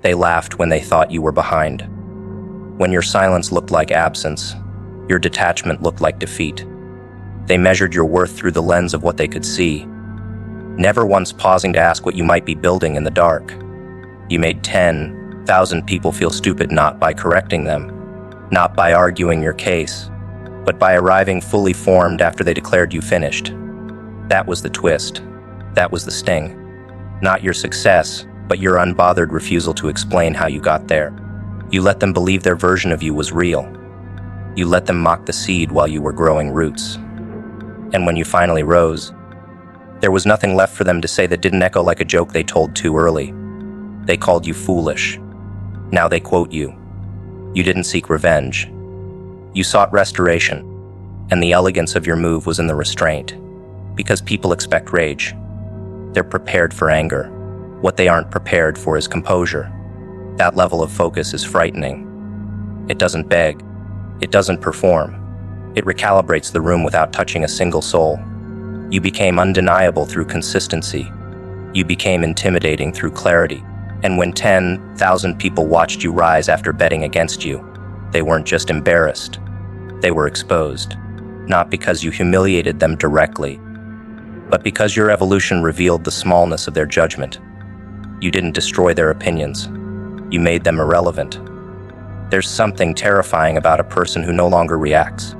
They laughed when they thought you were behind. When your silence looked like absence, your detachment looked like defeat. They measured your worth through the lens of what they could see, never once pausing to ask what you might be building in the dark. You made 10,000 people feel stupid not by correcting them, not by arguing your case, but by arriving fully formed after they declared you finished. That was the twist. That was the sting. Not your success, but your unbothered refusal to explain how you got there. You let them believe their version of you was real. You let them mock the seed while you were growing roots. And when you finally rose, there was nothing left for them to say that didn't echo like a joke they told too early. They called you foolish. Now they quote you. You didn't seek revenge. You sought restoration, and the elegance of your move was in the restraint. Because people expect rage. They're prepared for anger. What they aren't prepared for is composure. That level of focus is frightening. It doesn't beg. It doesn't perform. It recalibrates the room without touching a single soul. You became undeniable through consistency. You became intimidating through clarity. And when 10,000 people watched you rise after betting against you, they weren't just embarrassed. They were exposed. Not because you humiliated them directly, but because your evolution revealed the smallness of their judgment. You didn't destroy their opinions. You made them irrelevant. There's something terrifying about a person who no longer reacts.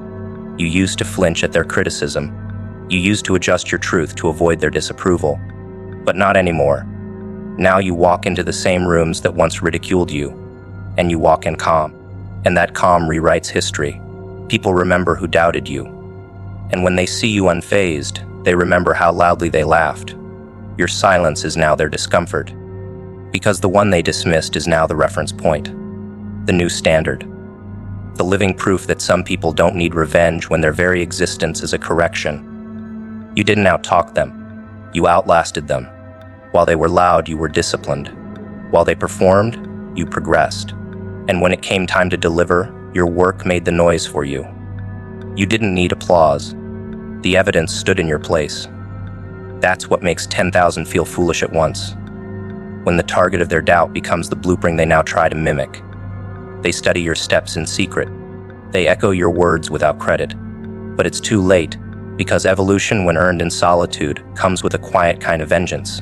You used to flinch at their criticism. You used to adjust your truth to avoid their disapproval. But not anymore. Now you walk into the same rooms that once ridiculed you, and you walk in calm. And that calm rewrites history. People remember who doubted you. And when they see you unfazed, they remember how loudly they laughed. Your silence is now their discomfort. Because the one they dismissed is now the reference point. The new standard. The living proof that some people don't need revenge when their very existence is a correction. You didn't outtalk them. You outlasted them. While they were loud, you were disciplined. While they performed, you progressed. And when it came time to deliver, your work made the noise for you. You didn't need applause. The evidence stood in your place. That's what makes 10,000 feel foolish at once. When the target of their doubt becomes the blueprint they now try to mimic. They study your steps in secret. They echo your words without credit. But it's too late, because evolution, when earned in solitude, comes with a quiet kind of vengeance.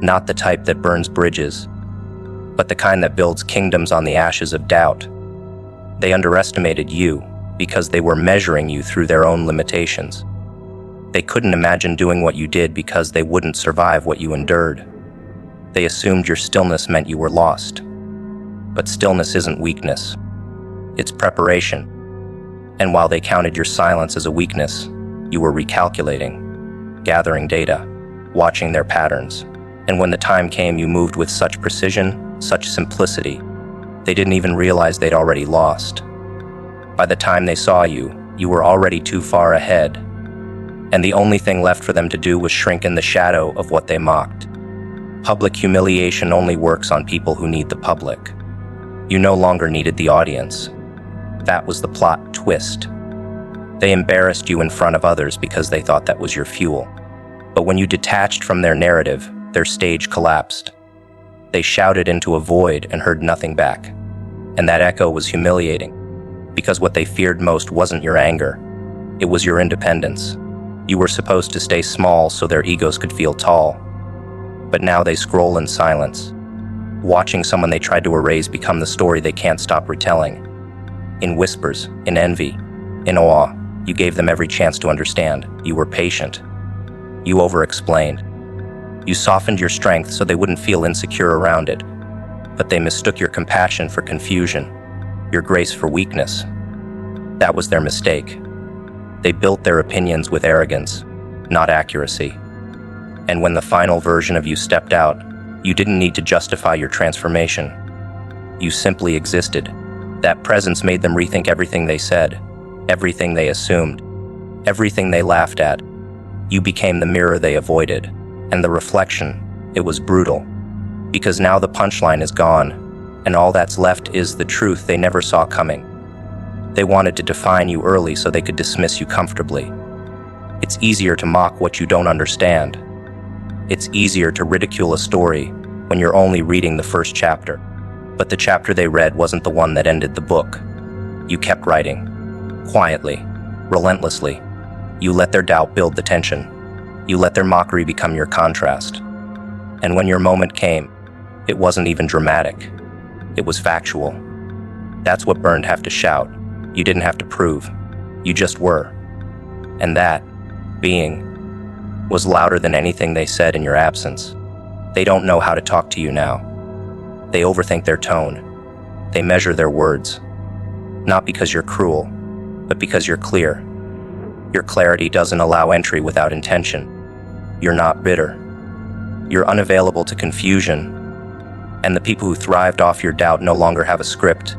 Not the type that burns bridges, but the kind that builds kingdoms on the ashes of doubt. They underestimated you because they were measuring you through their own limitations. They couldn't imagine doing what you did because they wouldn't survive what you endured. They assumed your stillness meant you were lost. But stillness isn't weakness. It's preparation. And while they counted your silence as a weakness, you were recalculating, gathering data, watching their patterns. And when the time came, you moved with such precision, such simplicity, they didn't even realize they'd already lost. By the time they saw you, you were already too far ahead. And the only thing left for them to do was shrink in the shadow of what they mocked. Public humiliation only works on people who need the public. You no longer needed the audience. That was the plot twist. They embarrassed you in front of others because they thought that was your fuel. But when you detached from their narrative, their stage collapsed. They shouted into a void and heard nothing back. And that echo was humiliating, because what they feared most wasn't your anger. It was your independence. You were supposed to stay small so their egos could feel tall. But now they scroll in silence, watching someone they tried to erase become the story they can't stop retelling. In whispers, in envy, in awe, you gave them every chance to understand. You were patient. You over-explained. You softened your strength so they wouldn't feel insecure around it. But they mistook your compassion for confusion, your grace for weakness. That was their mistake. They built their opinions with arrogance, not accuracy. And when the final version of you stepped out, you didn't need to justify your transformation. You simply existed. That presence made them rethink everything they said, everything they assumed, everything they laughed at. You became the mirror they avoided, and the reflection, it was brutal. Because now the punchline is gone, and all that's left is the truth they never saw coming. They wanted to define you early so they could dismiss you comfortably. It's easier to mock what you don't understand. It's easier to ridicule a story when you're only reading the first chapter. But the chapter they read wasn't the one that ended the book. You kept writing, quietly, relentlessly. You let their doubt build the tension. You let their mockery become your contrast. And when your moment came, it wasn't even dramatic. It was factual. That's what burned have to shout. You didn't have to prove. You just were. And that, being, was louder than anything they said in your absence. They don't know how to talk to you now. They overthink their tone. They measure their words. Not because you're cruel, but because you're clear. Your clarity doesn't allow entry without intention. You're not bitter. You're unavailable to confusion. And the people who thrived off your doubt no longer have a script.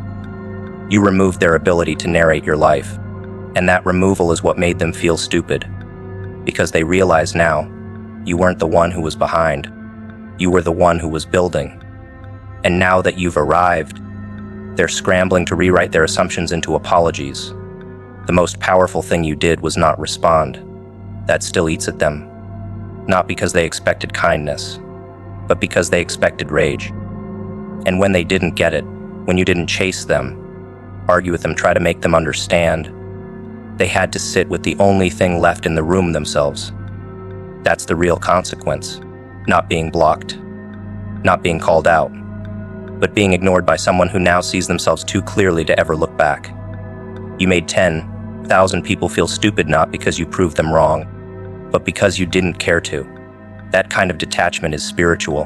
You removed their ability to narrate your life. And that removal is what made them feel stupid. Because they realize now, you weren't the one who was behind. You were the one who was building. And now that you've arrived, they're scrambling to rewrite their assumptions into apologies. The most powerful thing you did was not respond. That still eats at them. Not because they expected kindness, but because they expected rage. And when they didn't get it, when you didn't chase them, argue with them, try to make them understand, they had to sit with the only thing left in the room themselves. That's the real consequence. Not being blocked, not being called out, but being ignored by someone who now sees themselves too clearly to ever look back. You made 10,000 people feel stupid not because you proved them wrong, but because you didn't care to. That kind of detachment is spiritual,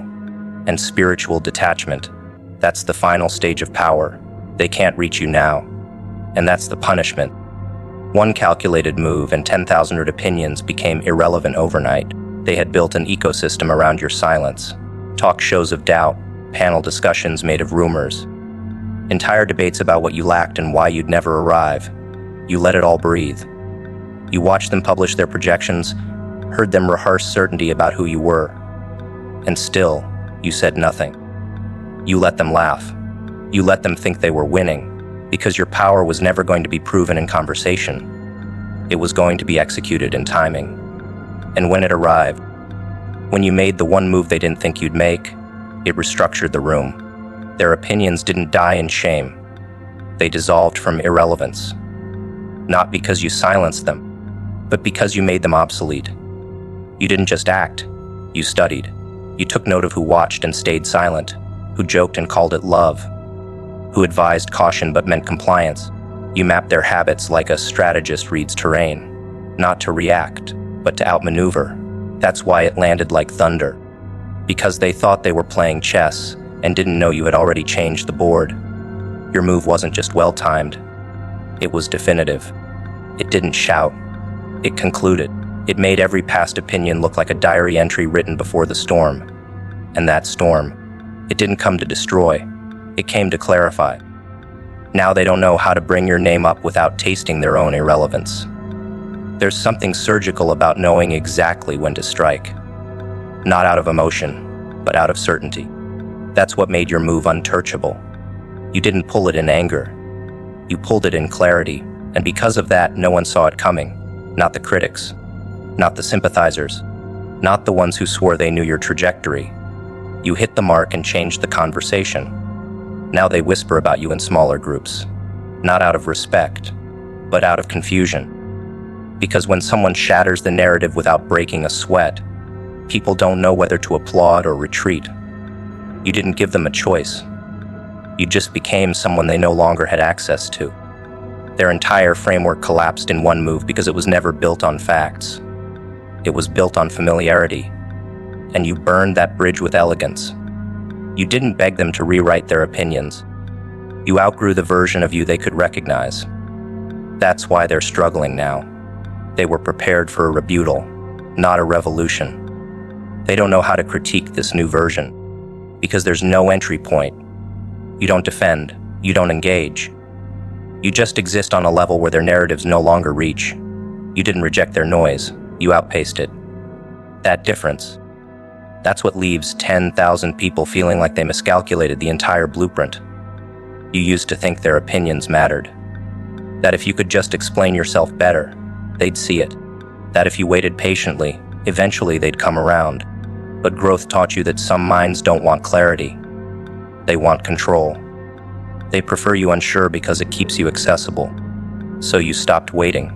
and spiritual detachment, that's the final stage of power. They can't reach you now, and that's the punishment. One calculated move and 10,000 opinions became irrelevant overnight. They had built an ecosystem around your silence. Talk shows of doubt, panel discussions made of rumors, entire debates about what you lacked and why you'd never arrive. You let it all breathe. You watched them publish their projections, heard them rehearse certainty about who you were. And still, you said nothing. You let them laugh. You let them think they were winning, because your power was never going to be proven in conversation. It was going to be executed in timing. And when it arrived, when you made the one move they didn't think you'd make, it restructured the room. Their opinions didn't die in shame. They dissolved from irrelevance. Not because you silenced them, but because you made them obsolete. You didn't just act, you studied. You took note of who watched and stayed silent, who joked and called it love, who advised caution but meant compliance. You mapped their habits like a strategist reads terrain, not to react, but to outmaneuver. That's why it landed like thunder. Because they thought they were playing chess and didn't know you had already changed the board. Your move wasn't just well-timed. It was definitive. It didn't shout. It concluded. It made every past opinion look like a diary entry written before the storm. And that storm, it didn't come to destroy. It came to clarify. Now they don't know how to bring your name up without tasting their own irrelevance. There's something surgical about knowing exactly when to strike. Not out of emotion, but out of certainty. That's what made your move untouchable. You didn't pull it in anger. You pulled it in clarity, and because of that, no one saw it coming. Not the critics, not the sympathizers, not the ones who swore they knew your trajectory. You hit the mark and changed the conversation. Now they whisper about you in smaller groups, not out of respect, but out of confusion. Because when someone shatters the narrative without breaking a sweat, people don't know whether to applaud or retreat. You didn't give them a choice. You just became someone they no longer had access to. Their entire framework collapsed in one move because it was never built on facts. It was built on familiarity. And you burned that bridge with elegance. You didn't beg them to rewrite their opinions. You outgrew the version of you they could recognize. That's why they're struggling now. They were prepared for a rebuttal, not a revolution. They don't know how to critique this new version, because there's no entry point. You don't defend, you don't engage. You just exist on a level where their narratives no longer reach. You didn't reject their noise, you outpaced it. That difference, that's what leaves 10,000 people feeling like they miscalculated the entire blueprint. You used to think their opinions mattered. That if you could just explain yourself better, they'd see it. That if you waited patiently, eventually they'd come around. But growth taught you that some minds don't want clarity. They want control. They prefer you unsure because it keeps you accessible. So you stopped waiting.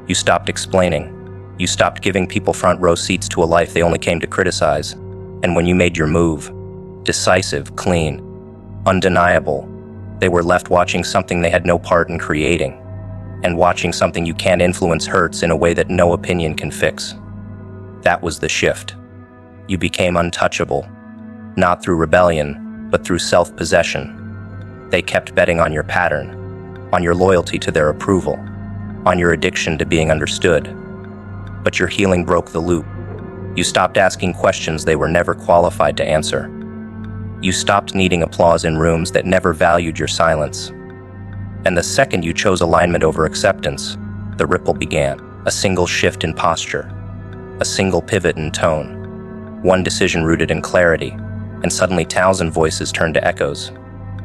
You stopped explaining. You stopped giving people front row seats to a life they only came to criticize. And when you made your move, decisive, clean, undeniable, they were left watching something they had no part in creating. And watching something you can't influence hurts in a way that no opinion can fix. That was the shift. You became untouchable, not through rebellion, but through self-possession. They kept betting on your pattern, on your loyalty to their approval, on your addiction to being understood. But your healing broke the loop. You stopped asking questions they were never qualified to answer. You stopped needing applause in rooms that never valued your silence. And the second you chose alignment over acceptance, the ripple began. A single shift in posture, a single pivot in tone, one decision rooted in clarity, and suddenly 1,000 voices turned to echoes.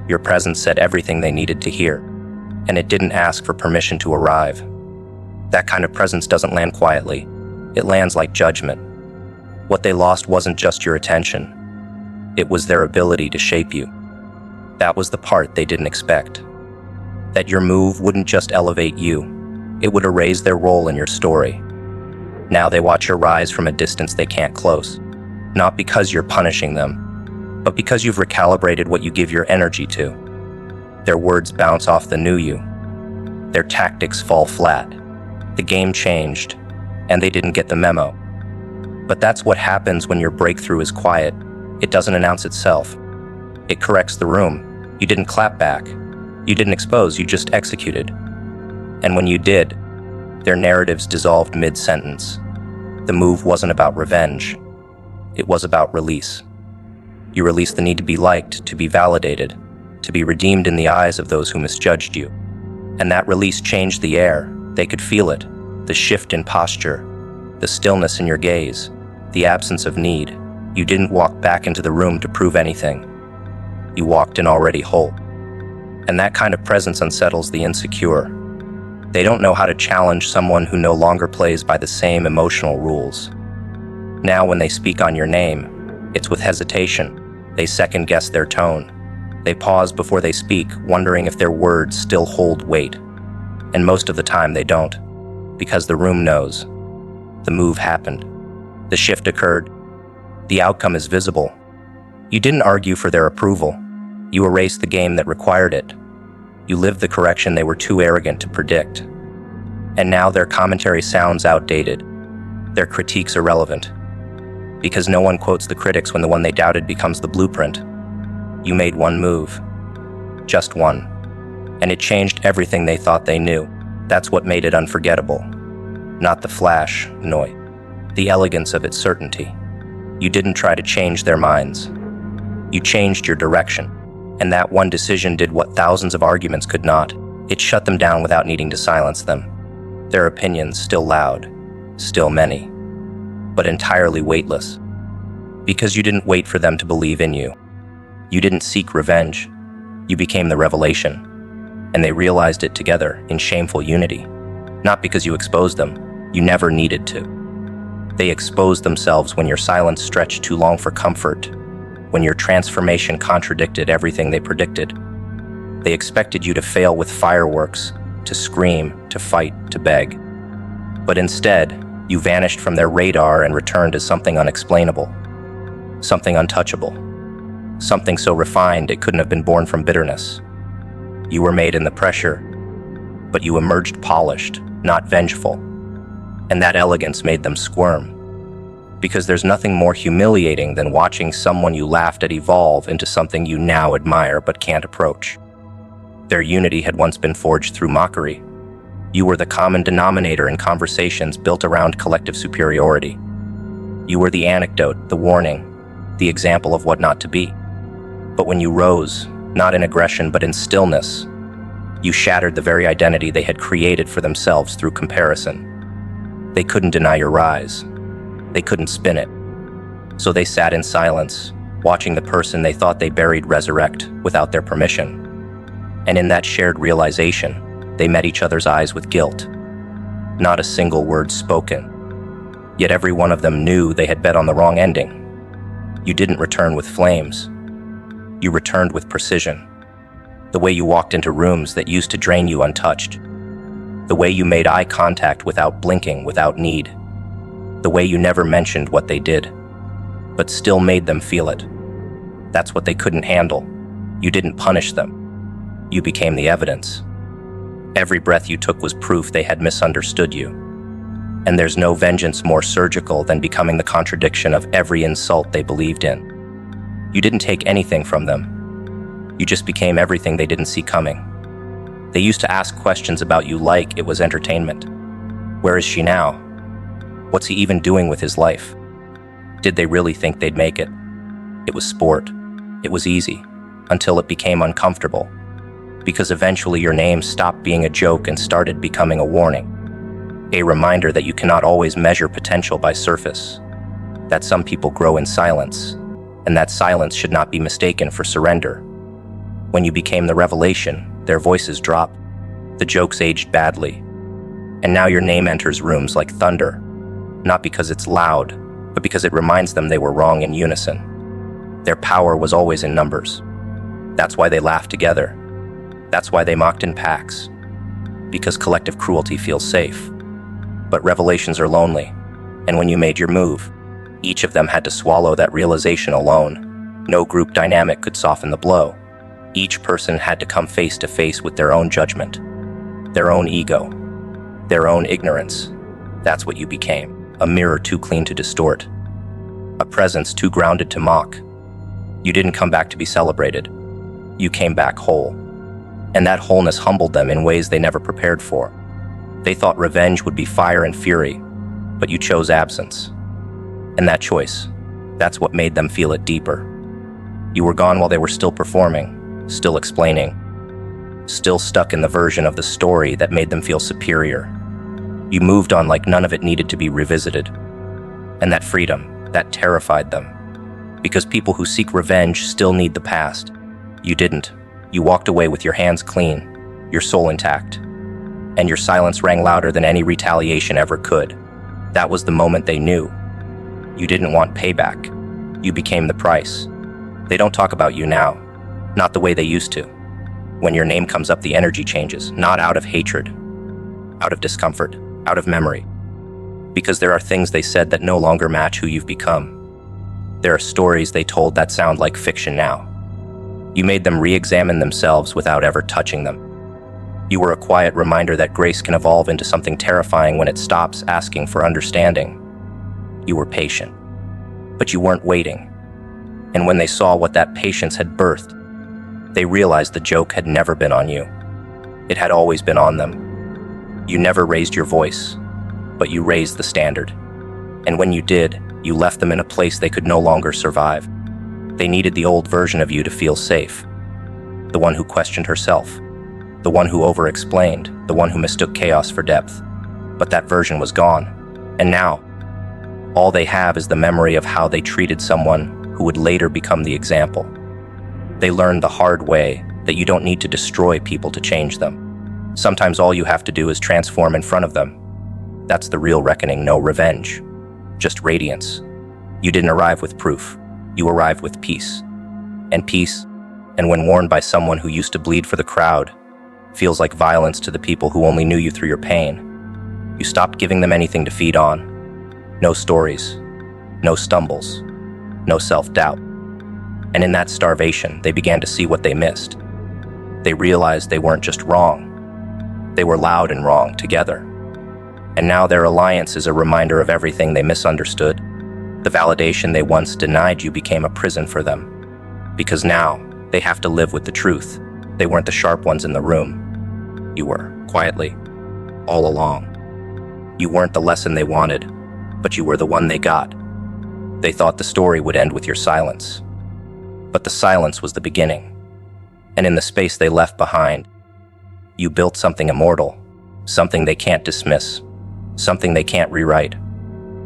Your presence said everything they needed to hear, and it didn't ask for permission to arrive. That kind of presence doesn't land quietly. It lands like judgment. What they lost wasn't just your attention. It was their ability to shape you. That was the part they didn't expect. That your move wouldn't just elevate you, it would erase their role in your story. Now they watch your rise from a distance they can't close, not because you're punishing them, but because you've recalibrated what you give your energy to. Their words bounce off the new you. Their tactics fall flat. The game changed, and they didn't get the memo. But that's what happens when your breakthrough is quiet. It doesn't announce itself. It corrects the room. You didn't clap back. You didn't expose, you just executed. And when you did, their narratives dissolved mid-sentence. The move wasn't about revenge. It was about release. You released the need to be liked, to be validated, to be redeemed in the eyes of those who misjudged you. And that release changed the air. They could feel it. The shift in posture, the stillness in your gaze, the absence of need. You didn't walk back into the room to prove anything. You walked in already whole. And that kind of presence unsettles the insecure. They don't know how to challenge someone who no longer plays by the same emotional rules. Now when they speak on your name, it's with hesitation. They second-guess their tone. They pause before they speak, wondering if their words still hold weight. And most of the time they don't, because the room knows. The move happened. The shift occurred. The outcome is visible. You didn't argue for their approval. You erased the game that required it. You lived the correction they were too arrogant to predict. And now their commentary sounds outdated. Their critiques irrelevant. Because no one quotes the critics when the one they doubted becomes the blueprint. You made one move. Just one. And it changed everything they thought they knew. That's what made it unforgettable. Not the flash, noise. The elegance of its certainty. You didn't try to change their minds. You changed your direction. And that one decision did what thousands of arguments could not. It shut them down without needing to silence them. Their opinions still loud, still many, but entirely weightless. Because you didn't wait for them to believe in you. You didn't seek revenge. You became the revelation. And they realized it together in shameful unity. Not because you exposed them. You never needed to. They exposed themselves when your silence stretched too long for comfort, when your transformation contradicted everything they predicted. They expected you to fail with fireworks, to scream, to fight, to beg. But instead, you vanished from their radar and returned as something unexplainable, something untouchable, something so refined it couldn't have been born from bitterness. You were made in the pressure, but you emerged polished, not vengeful. And that elegance made them squirm. Because there's nothing more humiliating than watching someone you laughed at evolve into something you now admire but can't approach. Their unity had once been forged through mockery. You were the common denominator in conversations built around collective superiority. You were the anecdote, the warning, the example of what not to be. But when you rose, not in aggression but in stillness, you shattered the very identity they had created for themselves through comparison. They couldn't deny your rise. They couldn't spin it. So they sat in silence, watching the person they thought they buried resurrect without their permission. And in that shared realization, they met each other's eyes with guilt. Not a single word spoken. Yet every one of them knew they had bet on the wrong ending. You didn't return with flames. You returned with precision. The way you walked into rooms that used to drain you untouched. The way you made eye contact without blinking, without need. The way you never mentioned what they did, but still made them feel it. That's what they couldn't handle. You didn't punish them. You became the evidence. Every breath you took was proof they had misunderstood you. And there's no vengeance more surgical than becoming the contradiction of every insult they believed in. You didn't take anything from them. You just became everything they didn't see coming. They used to ask questions about you like it was entertainment. Where is she now? What's he even doing with his life? Did they really think they'd make it? It was sport. It was easy, until it became uncomfortable. Because eventually your name stopped being a joke and started becoming a warning. A reminder that you cannot always measure potential by surface. That some people grow in silence, and that silence should not be mistaken for surrender. When you became the revelation, their voices dropped. The jokes aged badly. And now your name enters rooms like thunder. Not because it's loud, but because it reminds them they were wrong in unison. Their power was always in numbers. That's why they laughed together. That's why they mocked in packs. Because collective cruelty feels safe. But revelations are lonely. And when you made your move, each of them had to swallow that realization alone. No group dynamic could soften the blow. Each person had to come face to face with their own judgment, their own ego, their own ignorance. That's what you became, a mirror too clean to distort, a presence too grounded to mock. You didn't come back to be celebrated. You came back whole. And that wholeness humbled them in ways they never prepared for. They thought revenge would be fire and fury, but you chose absence. And that choice, that's what made them feel it deeper. You were gone while they were still performing, still explaining, still stuck in the version of the story that made them feel superior. You moved on like none of it needed to be revisited. And that freedom, that terrified them. Because people who seek revenge still need the past. You didn't. You walked away with your hands clean, your soul intact. And your silence rang louder than any retaliation ever could. That was the moment they knew. You didn't want payback. You became the price. They don't talk about you now. Not the way they used to. When your name comes up, the energy changes, not out of hatred, out of discomfort, out of memory. Because there are things they said that no longer match who you've become. There are stories they told that sound like fiction now. You made them re-examine themselves without ever touching them. You were a quiet reminder that grace can evolve into something terrifying when it stops asking for understanding. You were patient, but you weren't waiting. And when they saw what that patience had birthed, they realized the joke had never been on you. It had always been on them. You never raised your voice, but you raised the standard. And when you did, you left them in a place they could no longer survive. They needed the old version of you to feel safe. The one who questioned herself. The one who over-explained. The one who mistook chaos for depth. But that version was gone. And now, all they have is the memory of how they treated someone who would later become the example. They learned the hard way that you don't need to destroy people to change them. Sometimes all you have to do is transform in front of them. That's the real reckoning, no revenge. Just radiance. You didn't arrive with proof. You arrived with peace. And peace, and when worn by someone who used to bleed for the crowd, feels like violence to the people who only knew you through your pain. You stopped giving them anything to feed on. No stories. No stumbles. No self-doubt. And in that starvation, they began to see what they missed. They realized they weren't just wrong. They were loud and wrong together. And now their alliance is a reminder of everything they misunderstood. The validation they once denied you became a prison for them. Because now, they have to live with the truth. They weren't the sharp ones in the room. You were, quietly, all along. You weren't the lesson they wanted, but you were the one they got. They thought the story would end with your silence. But the silence was the beginning. And in the space they left behind, you built something immortal, something they can't dismiss, something they can't rewrite.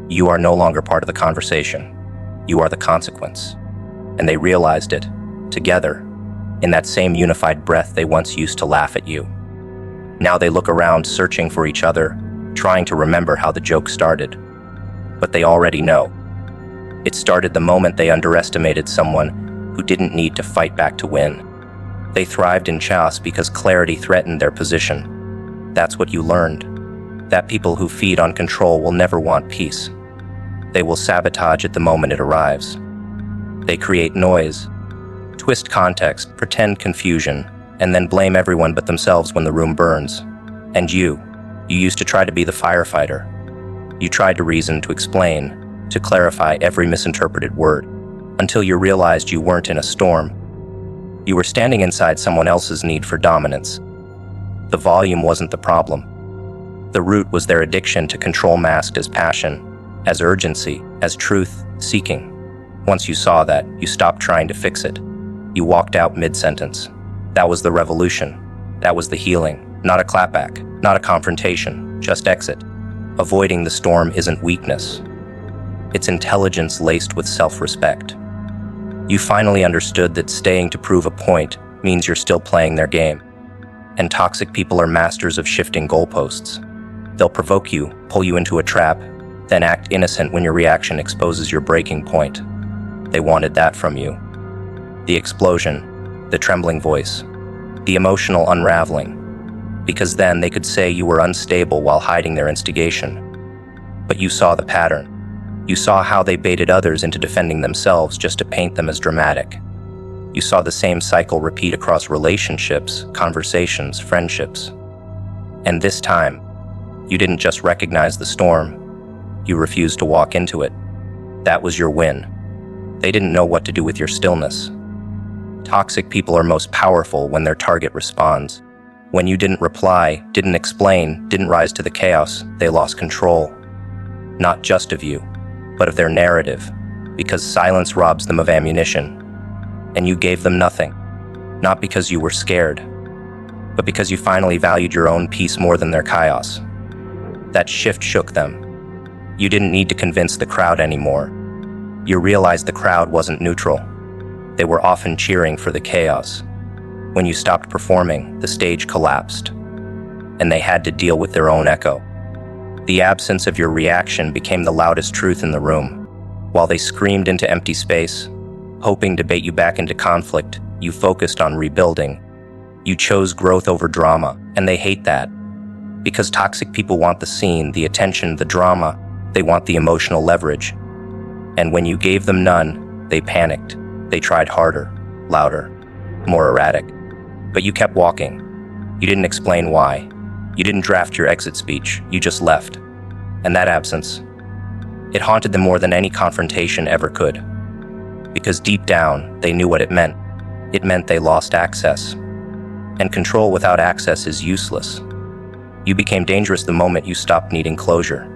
You are no longer part of the conversation. You are the consequence. And they realized it, together, in that same unified breath they once used to laugh at you. Now they look around, searching for each other, trying to remember how the joke started. But they already know. It started the moment they underestimated someone who didn't need to fight back to win. They thrived in chaos because clarity threatened their position. That's what you learned. That people who feed on control will never want peace. They will sabotage it the moment it arrives. They create noise, twist context, pretend confusion, and then blame everyone but themselves when the room burns. And you used to try to be the firefighter. You tried to reason, to explain, to clarify every misinterpreted word, until you realized you weren't in a storm. You were standing inside someone else's need for dominance. The volume wasn't the problem. The root was their addiction to control, masked as passion, as urgency, as truth-seeking. Once you saw that, you stopped trying to fix it. You walked out mid-sentence. That was the revolution. That was the healing. Not a clapback, not a confrontation, just exit. Avoiding the storm isn't weakness. It's intelligence laced with self-respect. You finally understood that staying to prove a point means you're still playing their game. And toxic people are masters of shifting goalposts. They'll provoke you, pull you into a trap, then act innocent when your reaction exposes your breaking point. They wanted that from you. The explosion, the trembling voice, the emotional unraveling. Because then they could say you were unstable while hiding their instigation. But you saw the pattern. You saw how they baited others into defending themselves just to paint them as dramatic. You saw the same cycle repeat across relationships, conversations, friendships. And this time, you didn't just recognize the storm, you refused to walk into it. That was your win. They didn't know what to do with your stillness. Toxic people are most powerful when their target responds. When you didn't reply, didn't explain, didn't rise to the chaos, they lost control. Not just of you, but of their narrative, because silence robs them of ammunition. And you gave them nothing, not because you were scared, but because you finally valued your own peace more than their chaos. That shift shook them. You didn't need to convince the crowd anymore. You realized the crowd wasn't neutral. They were often cheering for the chaos. When you stopped performing, the stage collapsed, and they had to deal with their own echo. The absence of your reaction became the loudest truth in the room. While they screamed into empty space, hoping to bait you back into conflict, you focused on rebuilding. You chose growth over drama, and they hate that. Because toxic people want the scene, the attention, the drama. They want the emotional leverage. And when you gave them none, they panicked. They tried harder, louder, more erratic. But you kept walking. You didn't explain why. You didn't draft your exit speech. You just left. And that absence, it haunted them more than any confrontation ever could. Because deep down, they knew what it meant. It meant they lost access. And control without access is useless. You became dangerous the moment you stopped needing closure.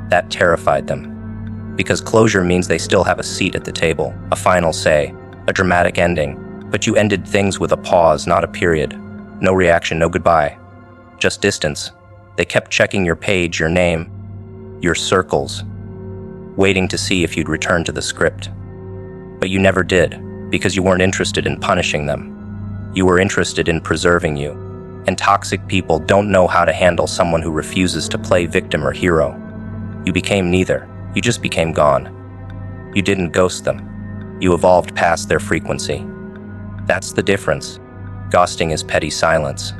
That terrified them. Because closure means they still have a seat at the table, a final say, a dramatic ending. But you ended things with a pause, not a period. No reaction, no goodbye. Just distance. They kept checking your page, your name, your circles, waiting to see if you'd return to the script. But you never did, because you weren't interested in punishing them. You were interested in preserving you. And toxic people don't know how to handle someone who refuses to play victim or hero. You became neither. You just became gone. You didn't ghost them. You evolved past their frequency. That's the difference. Ghosting is petty silence.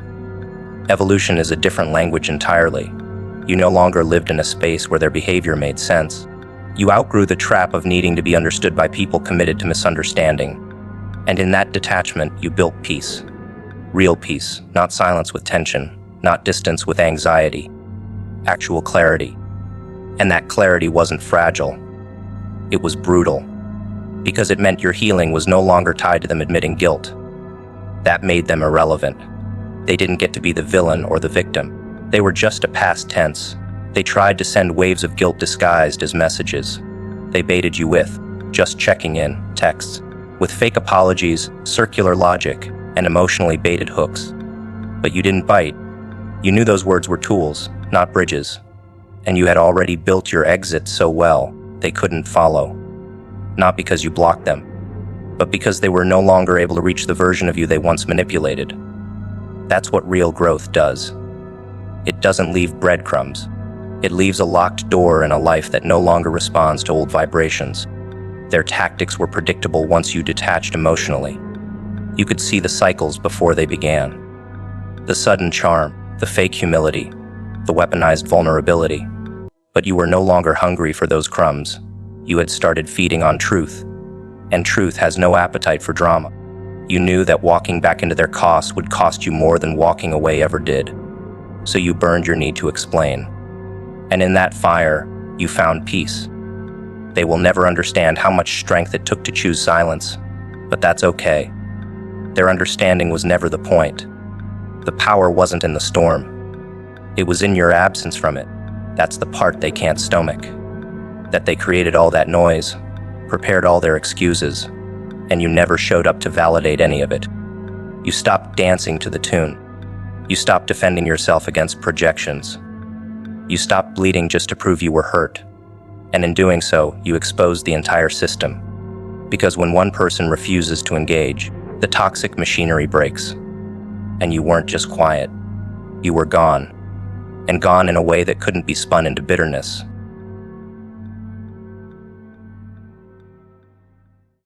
Evolution is a different language entirely. You no longer lived in a space where their behavior made sense. You outgrew the trap of needing to be understood by people committed to misunderstanding. And in that detachment, you built peace. Real peace, not silence with tension, not distance with anxiety. Actual clarity. And that clarity wasn't fragile. It was brutal. Because it meant your healing was no longer tied to them admitting guilt. That made them irrelevant. They didn't get to be the villain or the victim. They were just a past tense. They tried to send waves of guilt disguised as messages. They baited you with just checking in texts, with fake apologies, circular logic, and emotionally baited hooks. But you didn't bite. You knew those words were tools, not bridges. And you had already built your exit so well, they couldn't follow. Not because you blocked them, but because they were no longer able to reach the version of you they once manipulated. That's what real growth does. It doesn't leave breadcrumbs. It leaves a locked door in a life that no longer responds to old vibrations. Their tactics were predictable once you detached emotionally. You could see the cycles before they began. The sudden charm, the fake humility, the weaponized vulnerability. But you were no longer hungry for those crumbs. You had started feeding on truth. And truth has no appetite for drama. You knew that walking back into their cost would cost you more than walking away ever did. So you burned your need to explain. And in that fire, you found peace. They will never understand how much strength it took to choose silence, but that's okay. Their understanding was never the point. The power wasn't in the storm. It was in your absence from it. That's the part they can't stomach. That they created all that noise, prepared all their excuses, and you never showed up to validate any of it. You stopped dancing to the tune. You stopped defending yourself against projections. You stopped bleeding just to prove you were hurt. And in doing so, you exposed the entire system. Because when one person refuses to engage, the toxic machinery breaks. And you weren't just quiet. You were gone. And gone in a way that couldn't be spun into bitterness.